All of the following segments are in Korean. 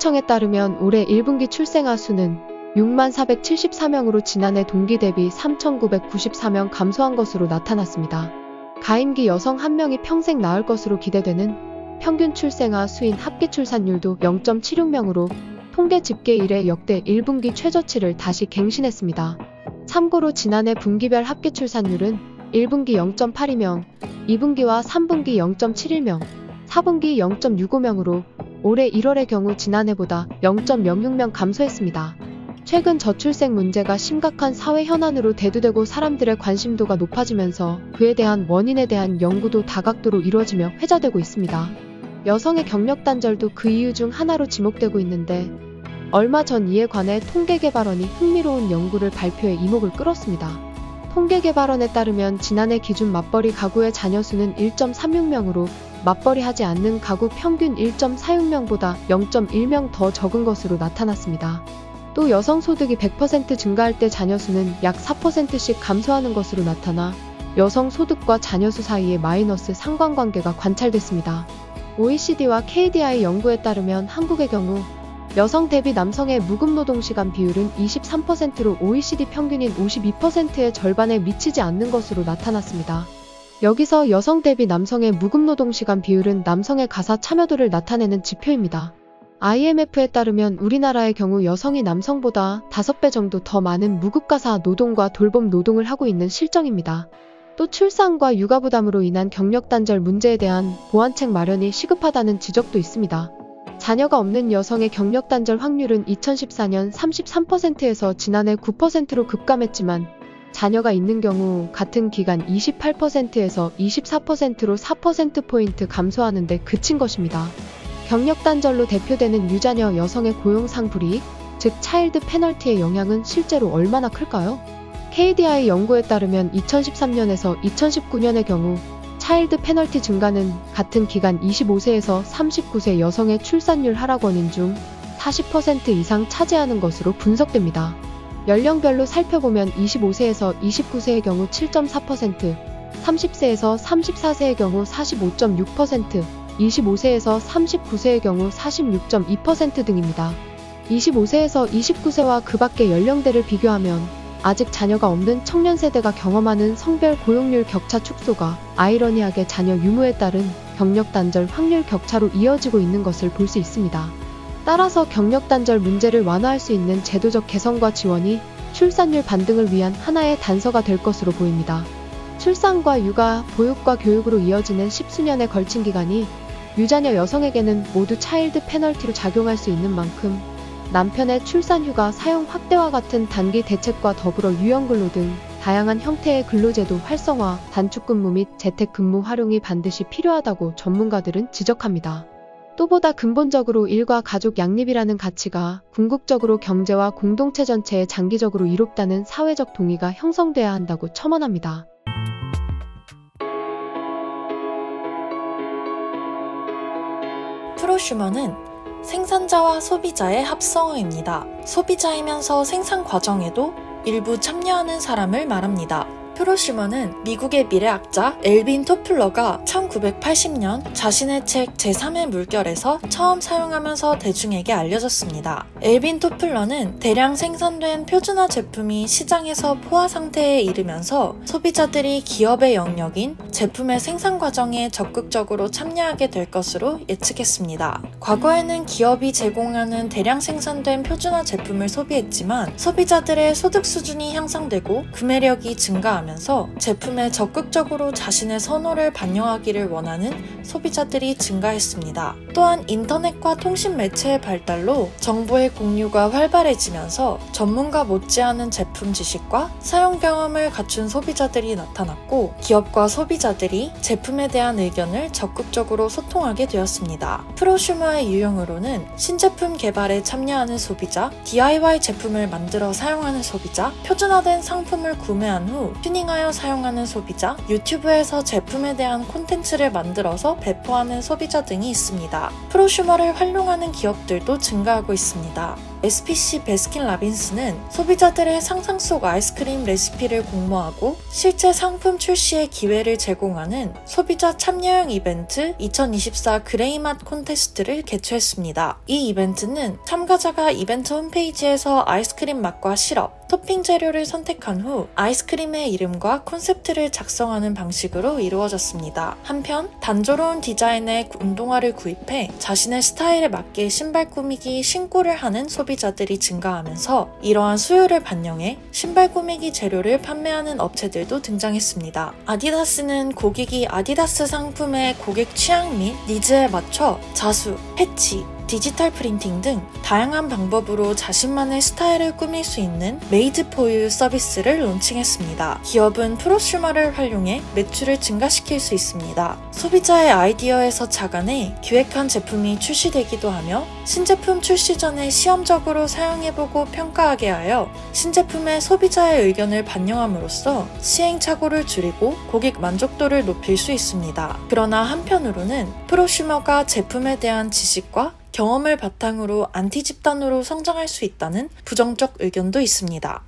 통계청에 따르면 올해 1분기 출생아 수는 6474명으로 지난해 동기 대비 3994명 감소한 것으로 나타났습니다. 가임기 여성 1명이 평생 낳을 것으로 기대되는 평균 출생아 수인 합계 출산율도 0.76명으로 통계 집계 이래 역대 1분기 최저치를 다시 갱신했습니다. 참고로 지난해 분기별 합계 출산율은 1분기 0.82명, 2분기와 3분기 0.71명, 4분기 0.65명으로 올해 1월의 경우 지난해보다 0.06명 감소했습니다. 최근 저출생 문제가 심각한 사회 현안으로 대두되고 사람들의 관심도가 높아지면서 그에 대한 원인에 대한 연구도 다각도로 이루어지며 회자되고 있습니다. 여성의 경력 단절도 그 이유 중 하나로 지목되고 있는데 얼마 전 이에 관해 통계개발원이 흥미로운 연구를 발표해 이목을 끌었습니다. 통계개발원에 따르면 지난해 기준 맞벌이 가구의 자녀 수는 1.36명으로 맞벌이 하지 않는 가구 평균 1.46명보다 0.1명 더 적은 것으로 나타났습니다. 또 여성 소득이 100% 증가할 때 자녀 수는 약 4%씩 감소하는 것으로 나타나 여성 소득과 자녀 수 사이에 마이너스 상관관계가 관찰됐습니다. OECD와 KDI 연구에 따르면 한국의 경우 여성 대비 남성의 무급노동시간 비율은 23%로 OECD 평균인 52%의 절반에 미치지 않는 것으로 나타났습니다. 여기서 여성 대비 남성의 무급노동시간 비율은 남성의 가사 참여도를 나타내는 지표입니다. IMF에 따르면 우리나라의 경우 여성이 남성보다 5배 정도 더 많은 무급가사 노동과 돌봄 노동을 하고 있는 실정입니다. 또 출산과 육아 부담으로 인한 경력 단절 문제에 대한 보완책 마련이 시급하다는 지적도 있습니다. 자녀가 없는 여성의 경력 단절 확률은 2014년 33%에서 지난해 9%로 급감했지만 자녀가 있는 경우 같은 기간 28%에서 24%로 4%포인트 감소하는 데 그친 것입니다. 경력 단절로 대표되는 유자녀 여성의 고용상 불이익, 즉 차일드 페널티의 영향은 실제로 얼마나 클까요? KDI 연구에 따르면 2013년에서 2019년의 경우 차일드 페널티 증가는 같은 기간 25세에서 39세 여성의 출산율 하락 원인 중 40% 이상 차지하는 것으로 분석됩니다. 연령별로 살펴보면 25세에서 29세의 경우 7.4%, 30세에서 34세의 경우 45.6%, 25세에서 39세의 경우 46.2% 등입니다. 25세에서 29세와 그 밖의 연령대를 비교하면 아직 자녀가 없는 청년 세대가 경험하는 성별 고용률 격차 축소가 아이러니하게 자녀 유무에 따른 경력 단절 확률 격차로 이어지고 있는 것을 볼 수 있습니다. 따라서 경력 단절 문제를 완화할 수 있는 제도적 개선과 지원이 출산율 반등을 위한 하나의 단서가 될 것으로 보입니다. 출산과 육아, 보육과 교육으로 이어지는 십수년에 걸친 기간이 유자녀 여성에게는 모두 차일드 페널티로 작용할 수 있는 만큼 남편의 출산휴가 사용 확대와 같은 단기 대책과 더불어 유연근로 등 다양한 형태의 근로제도 활성화, 단축근무 및 재택근무 활용이 반드시 필요하다고 전문가들은 지적합니다. 또 보다 근본적으로 일과 가족 양립이라는 가치가 궁극적으로 경제와 공동체 전체에 장기적으로 이롭다는 사회적 동의가 형성돼야 한다고 첨언합니다. 프로슈머는 생산자와 소비자의 합성어입니다. 소비자이면서 생산 과정에도 일부 참여하는 사람을 말합니다. 프로슈머는 미국의 미래학자 엘빈 토플러가 1980년 자신의 책 제3의 물결에서 처음 사용하면서 대중에게 알려졌습니다. 엘빈 토플러는 대량 생산된 표준화 제품이 시장에서 포화 상태에 이르면서 소비자들이 기업의 영역인 제품의 생산 과정에 적극적으로 참여하게 될 것으로 예측했습니다. 과거에는 기업이 제공하는 대량 생산된 표준화 제품을 소비했지만 소비자들의 소득 수준이 향상되고 구매력이 증가하면서 제품에 적극적으로 자신의 선호를 반영하기를 원하는 소비자들이 증가했습니다. 또한 인터넷과 통신 매체의 발달로 정보의 공유가 활발해지면서 전문가 못지않은 제품 지식과 사용 경험을 갖춘 소비자들이 나타났고 기업과 소비자들이 제품에 대한 의견을 적극적으로 소통하게 되었습니다. 프로슈머의 유형으로는 신제품 개발에 참여하는 소비자, DIY 제품을 만들어 사용하는 소비자, 표준화된 상품을 구매한 후 튜닝하여 사용하는 소비자, 유튜브에서 제품에 대한 콘텐츠를 만들어서 배포하는 소비자 등이 있습니다. 프로슈머를 활용하는 기업들도 증가하고 있습니다. SPC 베스킨라빈스는 소비자들의 상상 속 아이스크림 레시피를 공모하고 실제 상품 출시의 기회를 제공하는 소비자 참여형 이벤트 2024 그레이맛 콘테스트를 개최했습니다. 이 이벤트는 참가자가 이벤트 홈페이지에서 아이스크림 맛과 시럽, 토핑 재료를 선택한 후 아이스크림의 이름과 콘셉트를 작성하는 방식으로 이루어졌습니다. 한편 단조로운 디자인의 운동화를 구입해 자신의 스타일에 맞게 신발 꾸미기 신고를 하는 소비자들이 증가하면서 이러한 수요를 반영해 신발 꾸미기 재료를 판매하는 업체들도 등장했습니다. 아디다스는 고객이 아디다스 상품의 고객 취향 및 니즈에 맞춰 자수, 패치, 디지털 프린팅 등 다양한 방법으로 자신만의 스타일을 꾸밀 수 있는 메이드 포 유 서비스를 론칭했습니다. 기업은 프로슈머를 활용해 매출을 증가시킬 수 있습니다. 소비자의 아이디어에서 착안해 기획한 제품이 출시되기도 하며 신제품 출시 전에 시험적으로 사용해보고 평가하게 하여 신제품의 소비자의 의견을 반영함으로써 시행착오를 줄이고 고객 만족도를 높일 수 있습니다. 그러나 한편으로는 프로슈머가 제품에 대한 지식과 경험을 바탕으로 안티 집단으로 성장할 수 있다는 부정적 의견도 있습니다.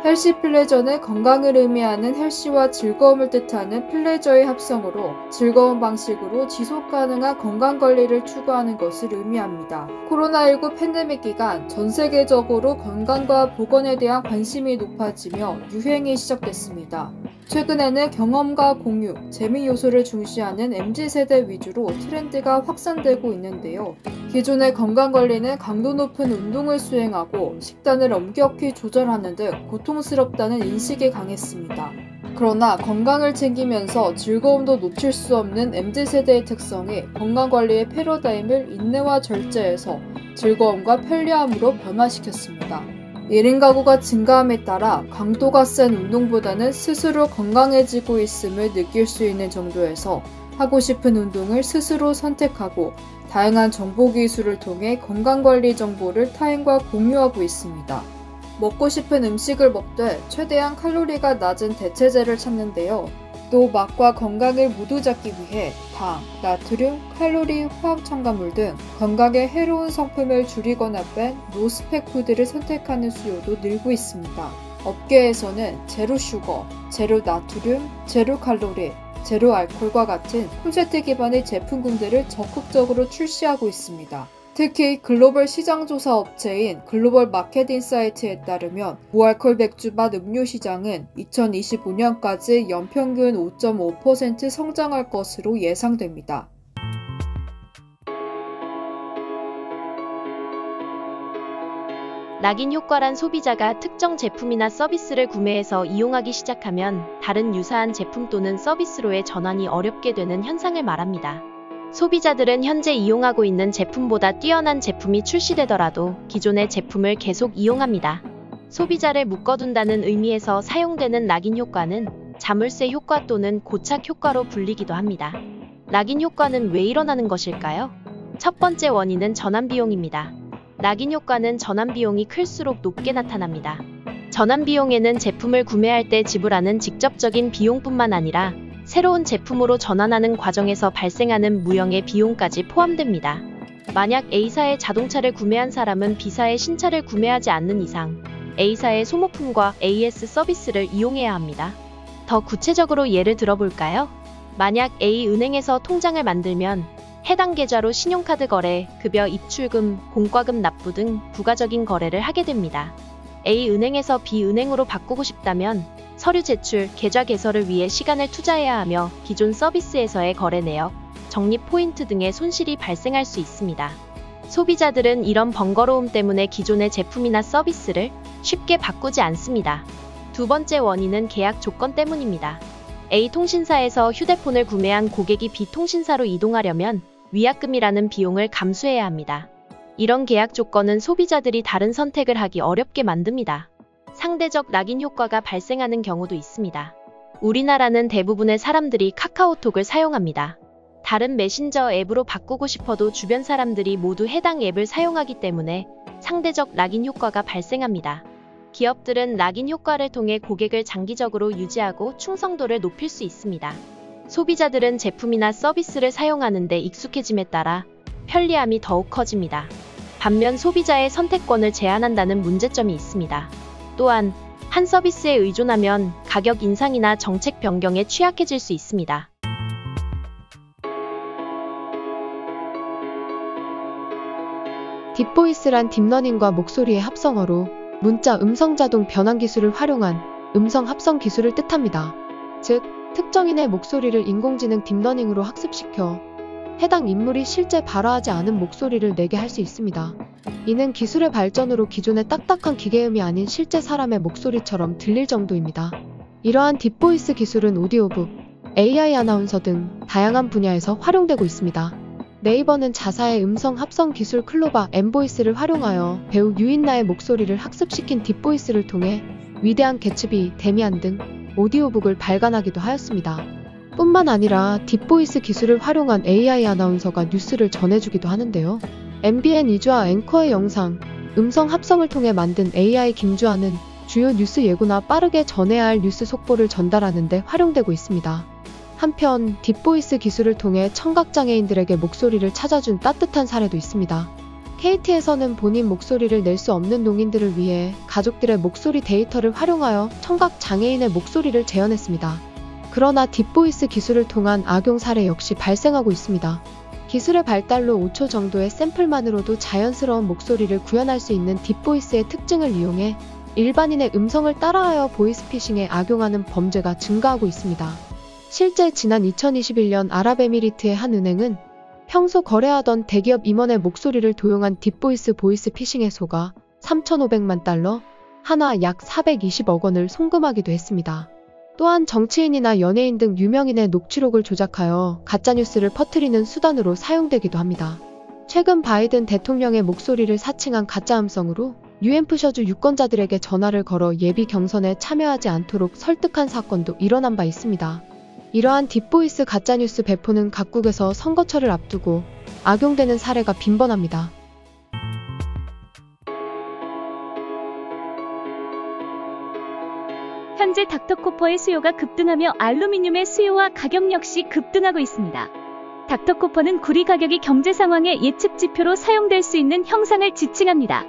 헬시 플레저는 건강을 의미하는 헬시와 즐거움을 뜻하는 플레저의 합성으로 즐거운 방식으로 지속가능한 건강관리를 추구하는 것을 의미합니다. 코로나19 팬데믹 기간 전 세계적으로 건강과 보건에 대한 관심이 높아지며 유행이 시작됐습니다. 최근에는 경험과 공유, 재미 요소를 중시하는 MZ세대 위주로 트렌드가 확산되고 있는데요. 기존의 건강관리는 강도 높은 운동을 수행하고 식단을 엄격히 조절하는 등 고통스럽다는 인식이 강했습니다. 그러나 건강을 챙기면서 즐거움도 놓칠 수 없는 MZ세대의 특성이 건강관리의 패러다임을 인내와 절제에서 즐거움과 편리함으로 변화시켰습니다. 1인 가구가 증가함에 따라 강도가 센 운동보다는 스스로 건강해지고 있음을 느낄 수 있는 정도에서 하고 싶은 운동을 스스로 선택하고 다양한 정보기술을 통해 건강관리 정보를 타인과 공유하고 있습니다. 먹고 싶은 음식을 먹되 최대한 칼로리가 낮은 대체제를 찾는데요. 또 맛과 건강을 모두 잡기 위해 당, 나트륨, 칼로리, 화학 첨가물 등 건강에 해로운 성품을 줄이거나 뺀 노스펙 푸드를 선택하는 수요도 늘고 있습니다. 업계에서는 제로 슈거, 제로 나트륨, 제로 칼로리, 제로 알코올과 같은 콘셉트 기반의 제품군들을 적극적으로 출시하고 있습니다. 특히 글로벌 시장조사 업체인 글로벌 마켓 인사이트에 따르면 무알콜 맥주 맛 음료 시장은 2025년까지 연평균 5.5% 성장할 것으로 예상됩니다. 낙인 효과란 소비자가 특정 제품이나 서비스를 구매해서 이용하기 시작하면 다른 유사한 제품 또는 서비스로의 전환이 어렵게 되는 현상을 말합니다. 소비자들은 현재 이용하고 있는 제품보다 뛰어난 제품이 출시되더라도 기존의 제품을 계속 이용합니다. 소비자를 묶어둔다는 의미에서 사용되는 낙인 효과는 자물쇠 효과 또는 고착 효과로 불리기도 합니다. 낙인 효과는 왜 일어나는 것일까요? 첫 번째 원인은 전환 비용입니다. 낙인 효과는 전환 비용이 클수록 높게 나타납니다. 전환 비용에는 제품을 구매할 때 지불하는 직접적인 비용뿐만 아니라 새로운 제품으로 전환하는 과정에서 발생하는 무형의 비용까지 포함됩니다. 만약 A사의 자동차를 구매한 사람은 B사의 신차를 구매하지 않는 이상 A사의 소모품과 AS 서비스를 이용해야 합니다. 더 구체적으로 예를 들어볼까요? 만약 A은행에서 통장을 만들면 해당 계좌로 신용카드 거래, 급여 입출금, 공과금 납부 등 부가적인 거래를 하게 됩니다. A은행에서 B은행으로 바꾸고 싶다면 서류 제출, 계좌 개설을 위해 시간을 투자해야 하며 기존 서비스에서의 거래 내역, 적립 포인트 등의 손실이 발생할 수 있습니다. 소비자들은 이런 번거로움 때문에 기존의 제품이나 서비스를 쉽게 바꾸지 않습니다. 두 번째 원인은 계약 조건 때문입니다. A통신사에서 휴대폰을 구매한 고객이 B통신사로 이동하려면 위약금이라는 비용을 감수해야 합니다. 이런 계약 조건은 소비자들이 다른 선택을 하기 어렵게 만듭니다. 상대적 낙인 효과가 발생하는 경우도 있습니다. 우리나라는 대부분의 사람들이 카카오톡을 사용합니다. 다른 메신저 앱으로 바꾸고 싶어도 주변 사람들이 모두 해당 앱을 사용하기 때문에 상대적 낙인 효과가 발생합니다. 기업들은 낙인 효과를 통해 고객을 장기적으로 유지하고 충성도를 높일 수 있습니다. 소비자들은 제품이나 서비스를 사용하는 데 익숙해짐에 따라 편리함이 더욱 커집니다. 반면 소비자의 선택권을 제한한다는 문제점이 있습니다. 또한 한 서비스에 의존하면 가격 인상이나 정책 변경에 취약해질 수 있습니다. 딥보이스란 딥러닝과 목소리의 합성어로 문자 음성 자동 변환 기술을 활용한 음성 합성 기술을 뜻합니다. 즉, 특정인의 목소리를 인공지능 딥러닝으로 학습시켜 해당 인물이 실제 발화하지 않은 목소리를 내게 할 수 있습니다. 이는 기술의 발전으로 기존의 딱딱한 기계음이 아닌 실제 사람의 목소리처럼 들릴 정도입니다. 이러한 딥보이스 기술은 오디오북, AI 아나운서 등 다양한 분야에서 활용되고 있습니다. 네이버는 자사의 음성 합성 기술 클로바 엠보이스를 활용하여 배우 유인나의 목소리를 학습시킨 딥보이스를 통해 위대한 개츠비, 데미안 등 오디오북을 발간하기도 하였습니다. 뿐만 아니라 딥보이스 기술을 활용한 AI 아나운서가 뉴스를 전해주기도 하는데요. MBN 이주아 앵커의 영상, 음성 합성을 통해 만든 AI 김주아는 주요 뉴스 예고나 빠르게 전해야 할 뉴스 속보를 전달하는 데 활용되고 있습니다. 한편 딥보이스 기술을 통해 청각장애인들에게 목소리를 찾아준 따뜻한 사례도 있습니다. KT에서는 본인 목소리를 낼 수 없는 농인들을 위해 가족들의 목소리 데이터를 활용하여 청각장애인의 목소리를 재현했습니다. 그러나 딥보이스 기술을 통한 악용 사례 역시 발생하고 있습니다. 기술의 발달로 5초 정도의 샘플만으로도 자연스러운 목소리를 구현할 수 있는 딥보이스의 특징을 이용해 일반인의 음성을 따라하여 보이스피싱에 악용하는 범죄가 증가하고 있습니다. 실제 지난 2021년 아랍에미리트의 한 은행은 평소 거래하던 대기업 임원의 목소리를 도용한 딥보이스 보이스피싱에 속아 3,500만 달러, 하나 약 420억 원을 송금하기도 했습니다. 또한 정치인이나 연예인 등 유명인의 녹취록을 조작하여 가짜뉴스를 퍼뜨리는 수단으로 사용되기도 합니다. 최근 바이든 대통령의 목소리를 사칭한 가짜 음성으로 뉴햄프셔주 유권자들에게 전화를 걸어 예비 경선에 참여하지 않도록 설득한 사건도 일어난 바 있습니다. 이러한 딥보이스 가짜뉴스 배포는 각국에서 선거철을 앞두고 악용되는 사례가 빈번합니다. 현재 닥터코퍼의 수요가 급등하며 알루미늄의 수요와 가격 역시 급등하고 있습니다. 닥터코퍼는 구리 가격이 경제 상황의 예측 지표로 사용될 수 있는 형상을 지칭합니다.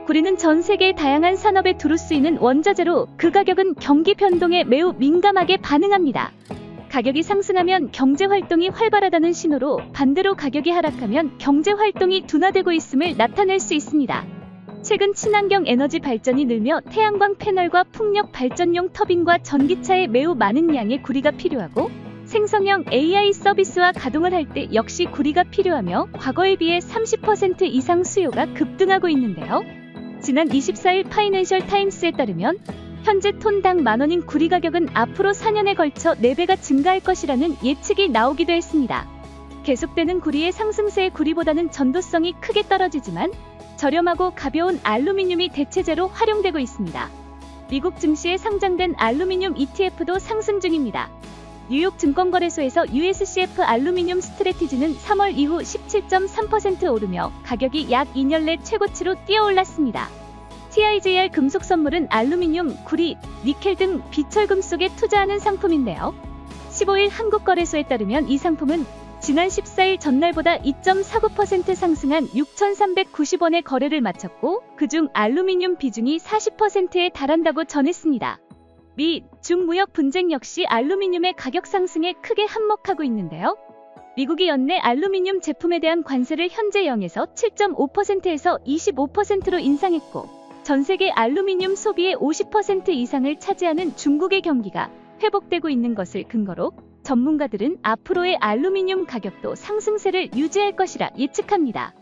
구리는 전 세계의 다양한 산업에 두루 쓰이는 원자재로 그 가격은 경기 변동에 매우 민감하게 반응합니다. 가격이 상승하면 경제활동이 활발하다는 신호로 반대로 가격이 하락하면 경제활동이 둔화되고 있음을 나타낼 수 있습니다. 최근 친환경 에너지 발전이 늘며 태양광 패널과 풍력 발전용 터빈과 전기차에 매우 많은 양의 구리가 필요하고 생성형 AI 서비스와 가동을 할 때 역시 구리가 필요하며 과거에 비해 30% 이상 수요가 급등하고 있는데요. 지난 24일 파이낸셜 타임스에 따르면 현재 톤당 만원인 구리 가격은 앞으로 4년에 걸쳐 4배가 증가할 것이라는 예측이 나오기도 했습니다. 계속되는 구리의 상승세에 구리보다는 전도성이 크게 떨어지지만 저렴하고 가벼운 알루미늄이 대체재로 활용되고 있습니다. 미국 증시에 상장된 알루미늄 ETF도 상승 중입니다. 뉴욕 증권거래소에서 USCF 알루미늄 스트래티지는 3월 이후 17.3% 오르며 가격이 약 2년 내 최고치로 뛰어올랐습니다. TIJR 금속선물은 알루미늄, 구리, 니켈 등 비철금속에 투자하는 상품인데요. 15일 한국거래소에 따르면 이 상품은 지난 14일 전날보다 2.49% 상승한 6,390원의 거래를 마쳤고 그중 알루미늄 비중이 40%에 달한다고 전했습니다. 미, 중 무역 분쟁 역시 알루미늄의 가격 상승에 크게 한몫하고 있는데요. 미국이 연내 알루미늄 제품에 대한 관세를 현재 0에서 7.5%에서 25%로 인상했고 전 세계 알루미늄 소비의 50% 이상을 차지하는 중국의 경기가 회복되고 있는 것을 근거로 전문가들은 앞으로의 알루미늄 가격도 상승세를 유지할 것이라 예측합니다.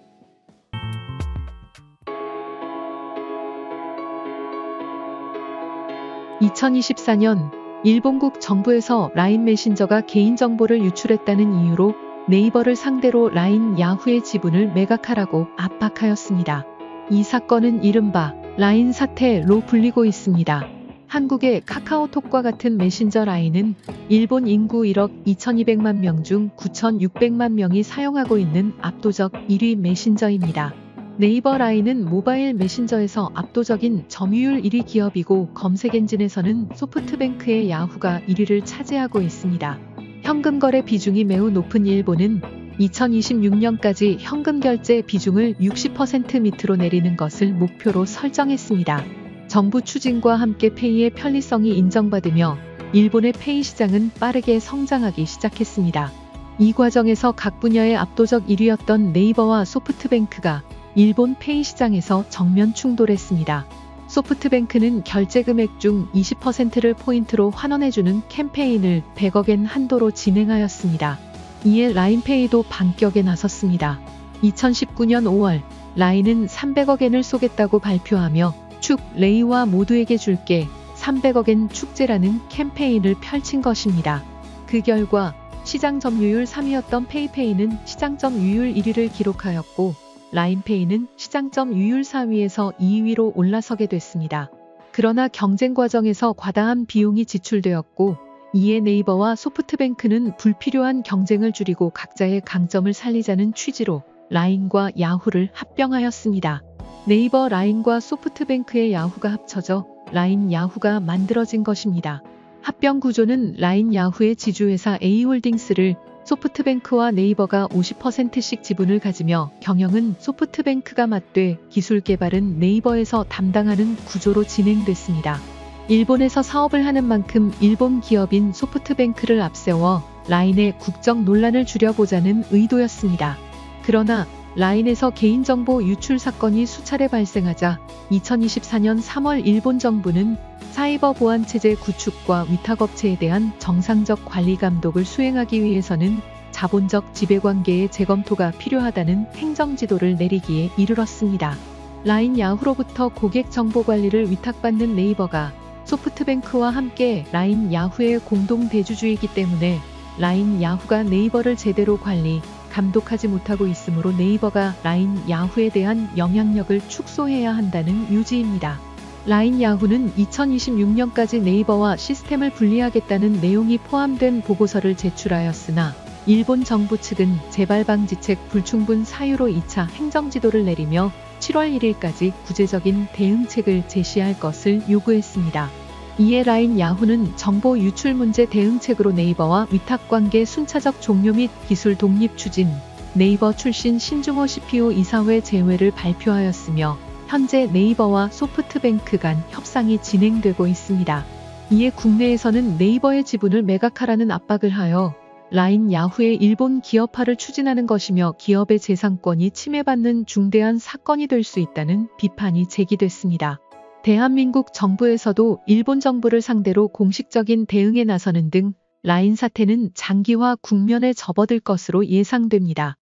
(2024년) 일본국 정부에서 라인 메신저가 개인정보를 유출했다는 이유로 네이버를 상대로 라인 야후의 지분을 매각하라고 압박하였습니다. 이 사건은 이른바 라인 사태로 불리고 있습니다. 한국의 카카오톡과 같은 메신저 라인은 일본 인구 1억 2200만 명 중 9600만 명이 사용하고 있는 압도적 1위 메신저입니다. 네이버 라인은 모바일 메신저에서 압도적인 점유율 1위 기업이고 검색 엔진에서는 소프트뱅크의 야후가 1위를 차지하고 있습니다. 현금 거래 비중이 매우 높은 일본은 2026년까지 현금 결제 비중을 60% 밑으로 내리는 것을 목표로 설정했습니다. 정부 추진과 함께 페이의 편리성이 인정받으며 일본의 페이 시장은 빠르게 성장하기 시작했습니다. 이 과정에서 각 분야의 압도적 1위였던 네이버와 소프트뱅크가 일본 페이 시장에서 정면 충돌했습니다. 소프트뱅크는 결제 금액 중 20%를 포인트로 환원해주는 캠페인을 100억엔 한도로 진행하였습니다. 이에 라인페이도 반격에 나섰습니다. 2019년 5월 라인은 300억엔을 쏘겠다고 발표하며 축 레이와 모두에게 줄게 300억엔 축제라는 캠페인을 펼친 것입니다. 그 결과 시장 점유율 3위였던 페이페이는 시장 점유율 1위를 기록하였고 라인페이는 시장 점유율 4위에서 2위로 올라서게 됐습니다. 그러나 경쟁 과정에서 과다한 비용이 지출되었고 이에 네이버와 소프트뱅크는 불필요한 경쟁을 줄이고 각자의 강점을 살리자는 취지로 라인과 야후를 합병하였습니다. 네이버 라인과 소프트뱅크의 야후가 합쳐져 라인 야후가 만들어진 것입니다. 합병 구조는 라인 야후의 지주회사 A홀딩스를 소프트뱅크와 네이버가 50%씩 지분을 가지며 경영은 소프트뱅크가 맡되 기술 개발은 네이버에서 담당하는 구조로 진행됐습니다. 일본에서 사업을 하는 만큼 일본 기업인 소프트뱅크를 앞세워 라인의 국정 논란을 줄여보자는 의도였습니다. 그러나 라인에서 개인정보 유출 사건이 수차례 발생하자 2024년 3월 일본 정부는 사이버 보안 체제 구축과 위탁업체에 대한 정상적 관리 감독을 수행하기 위해서는 자본적 지배관계의 재검토가 필요하다는 행정지도를 내리기에 이르렀습니다. 라인 야후로부터 고객 정보 관리를 위탁받는 네이버가 소프트뱅크와 함께 라인 야후의 공동 대주주이기 때문에 라인 야후가 네이버를 제대로 관리, 감독하지 못하고 있으므로 네이버가 라인 야후에 대한 영향력을 축소해야 한다는 요지입니다. 라인 야후는 2026년까지 네이버와 시스템을 분리하겠다는 내용이 포함된 보고서를 제출하였으나 일본 정부 측은 재발방지책 불충분 사유로 2차 행정지도를 내리며 7월 1일까지 구체적인 대응책을 제시할 것을 요구했습니다. 이에 라인 야후는 정보 유출 문제 대응책으로 네이버와 위탁관계 순차적 종료 및 기술 독립 추진, 네이버 출신 신중호 CPO 이사회 제외를 발표하였으며 현재 네이버와 소프트뱅크 간 협상이 진행되고 있습니다. 이에 국내에서는 네이버의 지분을 매각하라는 압박을 하여 라인 야후의 일본 기업화를 추진하는 것이며 기업의 재산권이 침해받는 중대한 사건이 될 수 있다는 비판이 제기됐습니다. 대한민국 정부에서도 일본 정부를 상대로 공식적인 대응에 나서는 등 라인 사태는 장기화 국면에 접어들 것으로 예상됩니다.